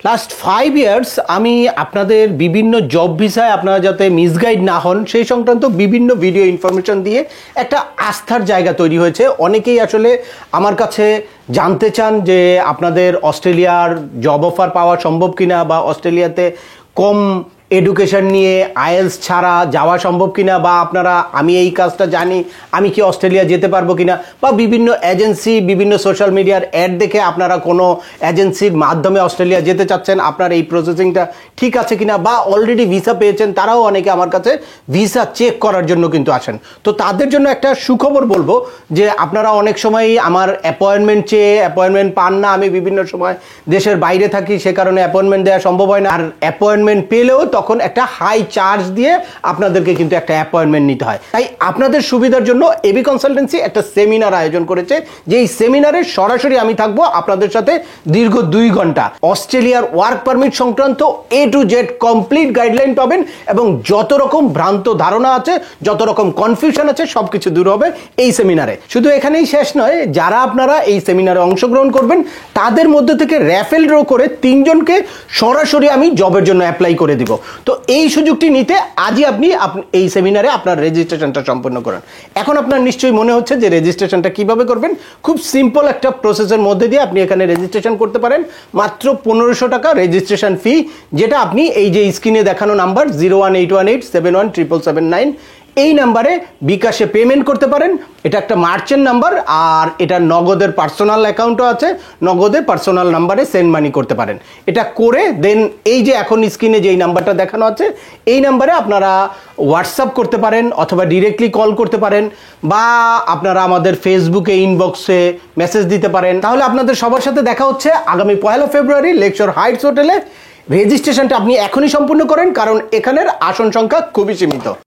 Last 5 years আমি আপনাদের বিভিন্ন জব ভিসায় আপনারা যাতে মিসগাইড না হন সেই সংক্রান্ত বিভিন্ন ভিডিও ইনফরমেশন দিয়ে একটা আস্থার জায়গা তৈরি হয়েছে। অনেকেই আসলে আমার কাছে জানতে চান যে আপনাদের অস্ট্রেলিয়ার জব অফার পাওয়া সম্ভব কিনা, বা অস্ট্রেলিয়াতে কম এডুকেশন নিয়ে আইএলস ছাড়া যাওয়া সম্ভব কিনা, বা আপনারা আমি এই কাজটা জানি আমি কি অস্ট্রেলিয়া যেতে পারবো কিনা, বা বিভিন্ন এজেন্সি বিভিন্ন সোশ্যাল মিডিয়ার অ্যাড দেখে আপনারা কোনো এজেন্সির মাধ্যমে অস্ট্রেলিয়া যেতে চাচ্ছেন, আপনার এই প্রসেসিংটা ঠিক আছে কিনা, বা অলরেডি ভিসা পেয়েছেন তারাও অনেকে আমার কাছে ভিসা চেক করার জন্য কিন্তু আসেন। তো তাদের জন্য একটা সুখবর বলবো যে আপনারা অনেক সময়ই আমার অ্যাপয়েন্টমেন্ট চেয়ে অ্যাপয়েন্টমেন্ট পান না। আমি বিভিন্ন সময় দেশের বাইরে থাকি, সে কারণে অ্যাপয়েন্টমেন্ট দেওয়া সম্ভব হয় না। আর অ্যাপয়েন্টমেন্ট পেলেও তখন একটা হাই চার্জ দিয়ে আপনাদেরকে কিন্তু একটা অ্যাপয়েন্টমেন্ট নিতে হয়। তাই আপনাদের সুবিধার জন্য এবি কনসালটেন্সি একটা সেমিনার আয়োজন করেছে, যে এই সেমিনারে সরাসরি আমি থাকবো আপনাদের সাথে দীর্ঘ 2 ঘন্টা। অস্ট্রেলিয়ার ওয়ার্ক পারমিট সংক্রান্ত A to Z complete guideline পাবেন, এবং যত রকম ভ্রান্ত ধারণা আছে, যত রকম কনফিউশন আছে, সবকিছু দূর হবে এই সেমিনারে। শুধু এখানেই শেষ নয়, যারা আপনারা এই সেমিনারে অংশগ্রহণ করবেন তাদের মধ্যে থেকে র্যাফেল ড্র করে 3 জনকে সরাসরি আমি জবের জন্য অ্যাপ্লাই করে দিব। তো এই সুযোগটি নিতে আজই আপনি এই সেমিনারে আপনার রেজিস্ট্রেশনটা সম্পন্ন করেন। এখন আপনার নিশ্চয়ই মনে হচ্ছে যে রেজিস্ট্রেশনটা কিভাবে করবেন। খুব সিম্পল একটা প্রসেসের মধ্যে দিয়ে আপনি এখানে রেজিস্ট্রেশন করতে পারেন। মাত্র 1500 টাকা রেজিস্ট্রেশন ফি, যেটা আপনি এই যে স্ক্রিনে দেখানো নাম্বার 01818717779 এই নাম্বারে বিকাশে পেমেন্ট করতে পারেন। এটা একটা মার্চেন্ট নাম্বার, আর এটা নগদের পার্সোনাল অ্যাকাউন্টও আছে, নগদে পার্সোনাল নাম্বারে সেন্ড মানি করতে পারেন। এটা করে দেন এই যে এখন স্ক্রিনে যেই নাম্বারটা দেখানো আছে এই নাম্বারে আপনারা হোয়াটসঅ্যাপ করতে পারেন, অথবা ডিরেক্টলি কল করতে পারেন, বা আপনারা আমাদের ফেসবুকে ইনবক্সে মেসেজ দিতে পারেন। তাহলে আপনাদের সবার সাথে দেখা হচ্ছে আগামী 1 ফেব্রুয়ারি লেকশোর হাইটস হোটেলে। রেজিস্ট্রেশনটা আপনি এখনই সম্পূর্ণ করেন, কারণ এখানের আসন সংখ্যা খুবই সীমিত।